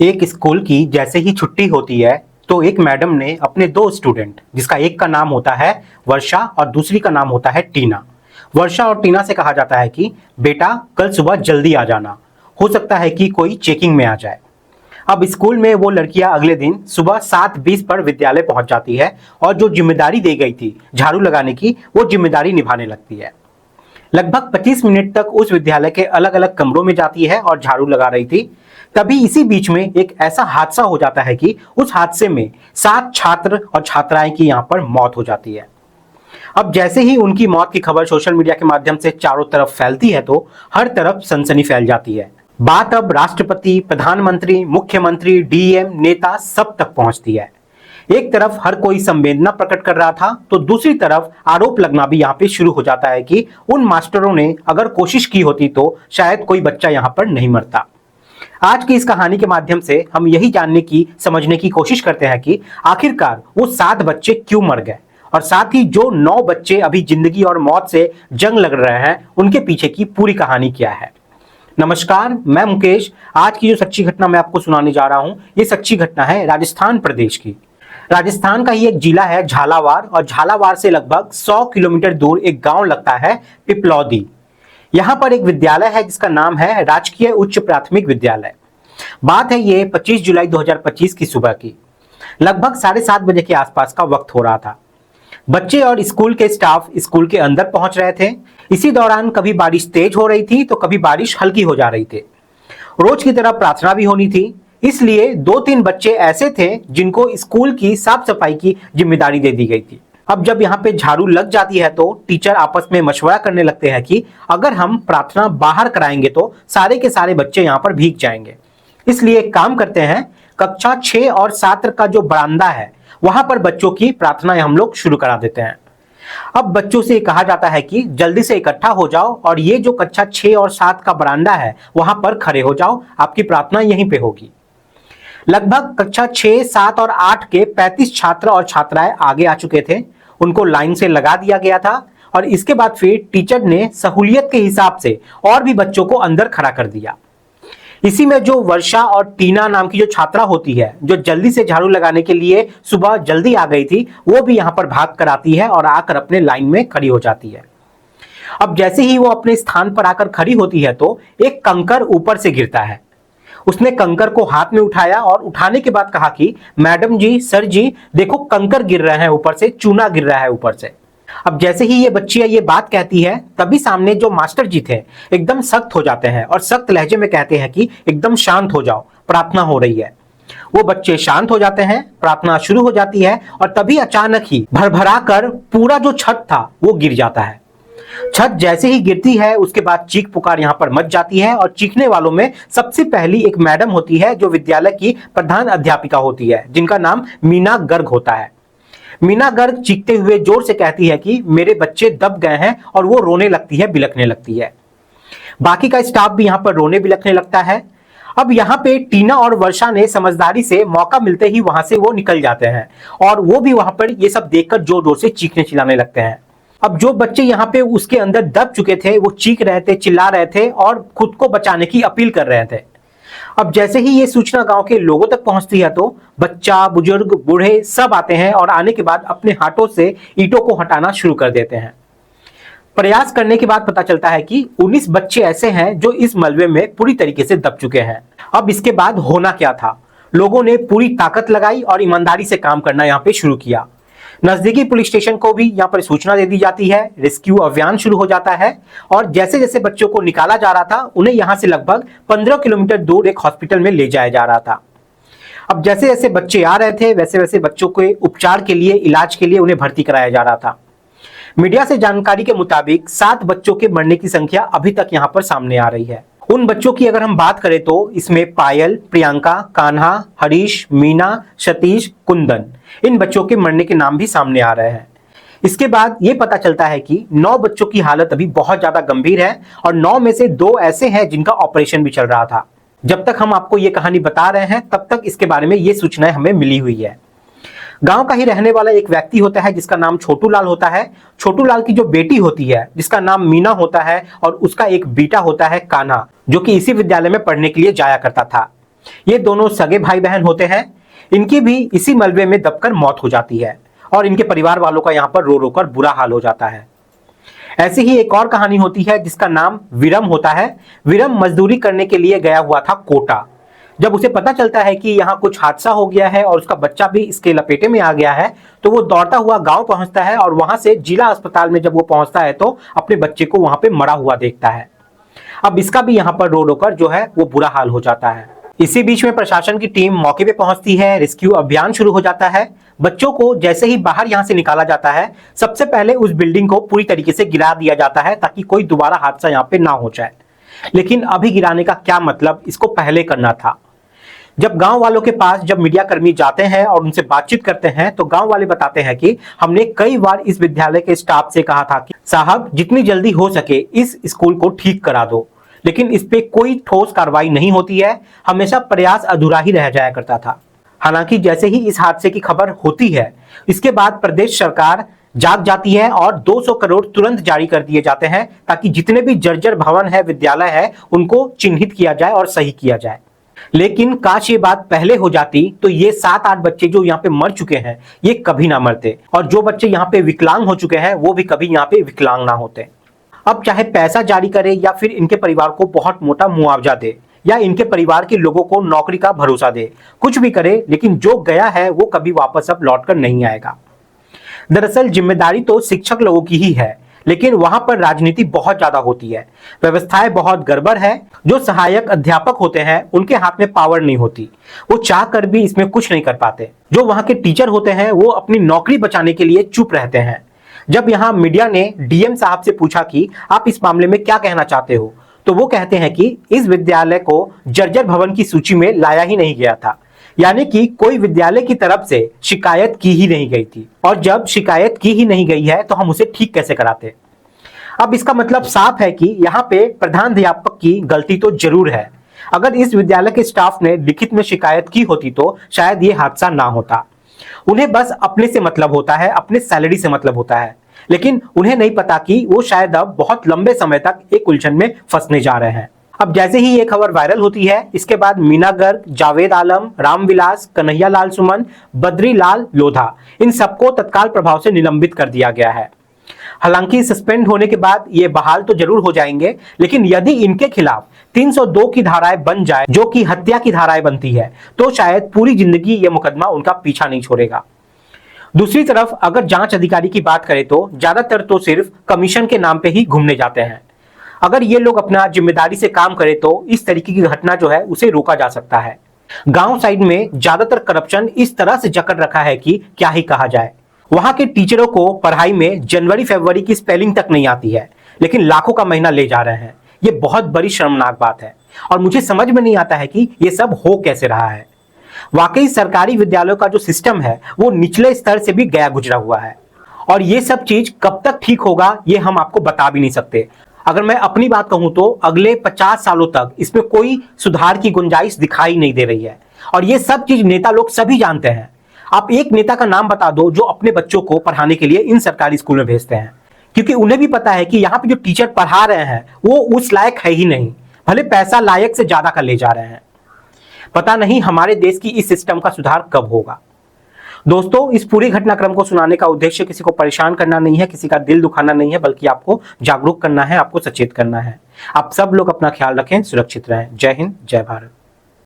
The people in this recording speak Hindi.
एक स्कूल की जैसे ही छुट्टी होती है तो एक मैडम ने अपने दो स्टूडेंट, जिसका एक का नाम होता है वर्षा और दूसरी का नाम होता है टीना। वर्षा और टीना से कहा जाता है कि बेटा कल सुबह जल्दी आ जाना, हो सकता है कि कोई चेकिंग में आ जाए। अब स्कूल में वो लड़कियां अगले दिन सुबह 7:20 पर विद्यालय पहुंच जाती है और जो जिम्मेदारी दी गई थी झाड़ू लगाने की, वो जिम्मेदारी निभाने लगती है। लगभग 25 मिनट तक उस विद्यालय के अलग अलग कमरों में जाती है और झाड़ू लगा रही थी। तभी इसी बीच में एक ऐसा हादसा हो जाता है कि उस हादसे में 7 छात्र और छात्राएं की यहां पर मौत हो जाती है। अब जैसे ही उनकी मौत की खबर सोशल मीडिया के माध्यम से चारों तरफ फैलती है तो हर तरफ सनसनी फैल जाती है। बात अब राष्ट्रपति, प्रधानमंत्री, मुख्यमंत्री, डीएम, नेता सब तक पहुंचती है। एक तरफ हर कोई संवेदना प्रकट कर रहा था तो दूसरी तरफ आरोप लगना भी यहाँ पे शुरू हो जाता है कि उन मास्टरों ने अगर कोशिश की होती तो शायद कोई बच्चा यहाँ पर नहीं मरता। आज की इस कहानी के माध्यम से हम यही जानने की, समझने की कोशिश करते हैं कि आखिरकार वो 7 बच्चे क्यों मर गए और साथ ही जो 9 बच्चे अभी जिंदगी और मौत से जंग लड़ रहे हैं उनके पीछे की पूरी कहानी क्या है। नमस्कार, मैं मुकेश। आज की जो सच्ची घटना मैं आपको सुनाने जा रहा हूं, ये सच्ची घटना है राजस्थान प्रदेश की। राजस्थान का ही एक जिला है झालावाड़, और झालावाड़ से लगभग 100 किलोमीटर दूर एक गांव लगता है पिपलौदी। यहां पर एक विद्यालय है जिसका नाम है राजकीय उच्च प्राथमिक विद्यालय। बात है ये 25 जुलाई 2025 की सुबह की। लगभग 7:30 बजे के आसपास का वक्त हो रहा था। बच्चे और स्कूल के स्टाफ स्कूल के अंदर पहुंच रहे थे। इसी दौरान कभी बारिश तेज हो रही थी तो कभी बारिश हल्की हो जा रही थी। रोज की तरह प्रार्थना भी होनी थी, इसलिए 2-3 बच्चे ऐसे थे जिनको स्कूल की साफ सफाई की जिम्मेदारी दे दी गई थी। अब जब यहाँ पे झाड़ू लग जाती है तो टीचर आपस में मशवरा करने लगते हैं कि अगर हम प्रार्थना बाहर कराएंगे तो सारे के सारे बच्चे यहाँ पर भीग जाएंगे। इसलिए एक काम करते हैं, कक्षा 6 और 7 का जो बरामदा है वहां पर बच्चों की प्रार्थना हम लोग शुरू करा देते हैं। अब बच्चों से कहा जाता है कि जल्दी से इकट्ठा हो जाओ और ये जो कक्षा 6 और 7 का बरामदा है वहां पर खड़े हो जाओ, आपकी प्रार्थना यहीं पे होगी। लगभग कक्षा 6, 7 और 8 के 35 छात्र और छात्राएं आगे आ चुके थे। उनको लाइन से लगा दिया गया था और इसके बाद फिर टीचर ने सहूलियत के हिसाब से और भी बच्चों को अंदर खड़ा कर दिया। इसी में जो वर्षा और टीना नाम की जो छात्रा होती है, जो जल्दी से झाड़ू लगाने के लिए सुबह जल्दी आ गई थी, वो भी यहां पर भाग कर आती है और आकर अपने लाइन में खड़ी हो जाती है। अब जैसे ही वो अपने स्थान पर आकर खड़ी होती है तो एक कंकर ऊपर से गिरता है। उसने कंकर को हाथ में उठाया और उठाने के बाद कहा कि मैडम जी, सर जी, देखो कंकर गिर रहे हैं ऊपर से, चूना गिर रहा है ऊपर से। अब जैसे ही ये बच्चियां ये बात कहती है तभी सामने जो मास्टर जी थे एकदम सख्त हो जाते हैं और सख्त लहजे में कहते हैं कि एकदम शांत हो जाओ, प्रार्थना हो रही है। वो बच्चे शांत हो जाते हैं, प्रार्थना शुरू हो जाती है और तभी अचानक ही भरभरा कर पूरा जो छत था वो गिर जाता है। छत जैसे ही गिरती है उसके बाद चीख पुकार यहाँ पर मच जाती है और चीखने वालों में सबसे पहली एक मैडम होती है जो विद्यालय की प्रधान अध्यापिका होती है, जिनका नाम मीना गर्ग होता है। मीना गर्ग चीखते हुए जोर से कहती है कि मेरे बच्चे दब गए हैं और वो रोने लगती है, बिलखने लगती है। बाकी का स्टाफ भी यहाँ पर रोने बिलखने लगता है। अब यहाँ पे टीना और वर्षा ने समझदारी से मौका मिलते ही वहां से वो निकल जाते हैं और वो भी वहां पर ये सब देखकर जोर जोर से चीखने चिल्लाने लगते हैं। अब जो बच्चे यहाँ पे उसके अंदर दब चुके थे वो चीख रहे थे, चिल्ला रहे थे और खुद को बचाने की अपील कर रहे थे। अब जैसे ही ये सूचना गांव के लोगों तक पहुंचती है तो बच्चा, बुजुर्ग, बूढ़े सब आते हैं और आने के बाद अपने हाथों से ईंटों को हटाना शुरू कर देते हैं। प्रयास करने के बाद पता चलता है कि 19 बच्चे ऐसे हैं जो इस मलबे में पूरी तरीके से दब चुके हैं। अब इसके बाद होना क्या था, लोगों ने पूरी ताकत लगाई और ईमानदारी से काम करना यहाँ पे शुरू किया। नजदीकी पुलिस स्टेशन को भी यहाँ पर सूचना दे दी जाती है। रेस्क्यू अभियान शुरू हो जाता है और जैसे जैसे बच्चों को निकाला जा रहा था उन्हें यहाँ से लगभग 15 किलोमीटर दूर एक हॉस्पिटल में ले जाया जा रहा था। अब जैसे जैसे बच्चे आ रहे थे वैसे वैसे बच्चों के उपचार के लिए, इलाज के लिए उन्हें भर्ती कराया जा रहा था। मीडिया से जानकारी के मुताबिक 7 बच्चों के मरने की संख्या अभी तक यहाँ पर सामने आ रही है। उन बच्चों की अगर हम बात करें तो इसमें पायल, प्रियंका, कान्हा, हरीश, मीना, सतीश, कुंदन, इन बच्चों के मरने के नाम भी सामने आ रहे हैं। इसके बाद ये पता चलता है कि 9 बच्चों की हालत अभी बहुत ज्यादा गंभीर है और 9 में से 2 ऐसे हैं जिनका ऑपरेशन भी चल रहा था। जब तक हम आपको ये कहानी बता रहे हैं तब तक इसके बारे में ये सूचनाएं हमें मिली हुई है। गांव का ही रहने वाला एक व्यक्ति होता है जिसका नाम छोटू लाल होता है। छोटू लाल की जो बेटी होती है जिसका नाम मीना होता है और उसका एक बेटा होता है कान्हा, जो कि इसी विद्यालय में पढ़ने के लिए जाया करता था। ये दोनों सगे भाई बहन होते हैं। इनकी भी इसी मलबे में दबकर मौत हो जाती है और इनके परिवार वालों का यहाँ पर रो रो कर बुरा हाल हो जाता है। ऐसी ही एक और कहानी होती है जिसका नाम विरम होता है। विरम मजदूरी करने के लिए गया हुआ था कोटा। जब उसे पता चलता है कि यहाँ कुछ हादसा हो गया है और उसका बच्चा भी इसके लपेटे में आ गया है, तो वो दौड़ता हुआ गांव पहुंचता है और वहां से जिला अस्पताल में जब वो पहुंचता है तो अपने बच्चे को वहां पे मरा हुआ देखता है। अब इसका भी यहाँ पर रो रो कर जो है वो बुरा हाल हो जाता है। इसी बीच में प्रशासन की टीम मौके पे पहुंचती है, रेस्क्यू अभियान शुरू हो जाता है। बच्चों को जैसे ही बाहर यहाँ से निकाला जाता है, सबसे पहले उस बिल्डिंग को पूरी तरीके से गिरा दिया जाता है ताकि कोई दोबारा हादसा यहाँ पे ना हो जाए। लेकिन अभी गिराने का क्या मतलब, इसको पहले करना था। जब गांव वालों के पास जब मीडिया कर्मी जाते हैं और उनसे बातचीत करते हैं तो गांव वाले बताते हैं कि हमने कई बार इस विद्यालय के स्टाफ से कहा था कि साहब जितनी जल्दी हो सके इस स्कूल को ठीक करा दो, लेकिन इस पे कोई ठोस कार्रवाई नहीं होती है। हमेशा प्रयास अधूरा ही रह जाया करता था। हालांकि जैसे ही इस हादसे की खबर होती है, इसके बाद प्रदेश सरकार जाग जाती है और 200 करोड़ तुरंत जारी कर दिए जाते हैं ताकि जितने भी जर्जर भवन है, विद्यालय है, उनको चिन्हित किया जाए और सही किया जाए। लेकिन काश ये बात पहले हो जाती तो ये 7-8 बच्चे जो यहाँ पे मर चुके हैं ये कभी ना मरते, और जो बच्चे यहाँ पे विकलांग हो चुके हैं वो भी कभी यहाँ पे विकलांग ना होते। अब चाहे पैसा जारी करे या फिर इनके परिवार को बहुत मोटा मुआवजा दे या इनके परिवार के लोगों को नौकरी का भरोसा दे, कुछ भी करे, लेकिन जो गया है वो कभी वापस अब लौट कर नहीं आएगा। दरअसल जिम्मेदारी तो शिक्षक लोगों की ही है, लेकिन वहां पर राजनीति बहुत ज्यादा होती है, व्यवस्थाएं बहुत गड़बड़ है। जो सहायक अध्यापक होते हैं उनके हाथ में पावर नहीं होती, वो चाह कर भी इसमें कुछ नहीं कर पाते। जो वहां के टीचर होते हैं वो अपनी नौकरी बचाने के लिए चुप रहते हैं। जब यहाँ मीडिया ने डीएम साहब से पूछा कि आप इस मामले में क्या कहना चाहते हो, तो वो कहते हैं कि इस विद्यालय को जर्जर भवन की सूची में लाया ही नहीं गया था, यानी कि कोई विद्यालय की तरफ से शिकायत की ही नहीं गई थी, और जब शिकायत की ही नहीं गई है तो हम उसे ठीक कैसे कराते। अब इसका मतलब साफ है कि यहाँ पे प्रधानाध्यापक की गलती तो जरूर है। अगर इस विद्यालय के स्टाफ ने लिखित में शिकायत की होती तो शायद ये हादसा ना होता। उन्हें बस अपने से मतलब होता है, अपने सैलरी से मतलब होता है, लेकिन उन्हें नहीं पता कि वो शायद अब बहुत लंबे समय तक एक उलझन में फंसने जा रहे हैं। अब जैसे ही ये खबर वायरल होती है, इसके बाद मीना गर्ग, जावेद आलम, रामविलास, कन्हैया लाल सुमन, बद्रीलाल लोधा, इन सबको तत्काल प्रभाव से निलंबित कर दिया गया है। हालांकि सस्पेंड होने के बाद ये बहाल तो जरूर हो जाएंगे, लेकिन यदि इनके खिलाफ 302 की धाराएं बन जाए, जो कि हत्या की धाराएं बनती है, तो शायद पूरी जिंदगी ये मुकदमा उनका पीछा नहीं छोड़ेगा। दूसरी तरफ अगर जांच अधिकारी की बात करें तो ज्यादातर तो सिर्फ कमीशन के नाम पे ही घूमने जाते हैं। अगर ये लोग अपना जिम्मेदारी से काम करें तो इस तरीके की घटना जो है उसे रोका जा सकता है। गांव साइड में ज्यादातर करप्शन इस तरह से जकड़ रखा है कि क्या ही कहा जाए। वहां के टीचरों को पढ़ाई में जनवरी फरवरी की स्पेलिंग तक नहीं आती है, लेकिन लाखों का महीना ले जा रहे हैं। ये बहुत बड़ी शर्मनाक बात है और मुझे समझ में नहीं आता है कि ये सब हो कैसे रहा है। वाकई सरकारी विद्यालयों का जो सिस्टम है वो निचले स्तर से भी गया गुजरा हुआ है, और ये सब चीज कब तक ठीक होगा ये हम आपको बता भी नहीं सकते। अगर मैं अपनी बात कहूं तो अगले 50 सालों तक इसमें कोई सुधार की गुंजाइश दिखाई नहीं दे रही है, और ये सब चीज नेता लोग सभी जानते हैं। आप एक नेता का नाम बता दो जो अपने बच्चों को पढ़ाने के लिए इन सरकारी स्कूल में भेजते हैं, क्योंकि उन्हें भी पता है कि यहाँ पे जो टीचर पढ़ा रहे हैं वो उस लायक है ही नहीं, भले पैसा लायक से ज्यादा का ले जा रहे हैं। पता नहीं हमारे देश की इस सिस्टम का सुधार कब होगा। दोस्तों, इस पूरे घटनाक्रम को सुनाने का उद्देश्य किसी को परेशान करना नहीं है, किसी का दिल दुखाना नहीं है, बल्कि आपको जागरूक करना है, आपको सचेत करना है। आप सब लोग अपना ख्याल रखें, सुरक्षित रहें। जय हिंद, जय भारत।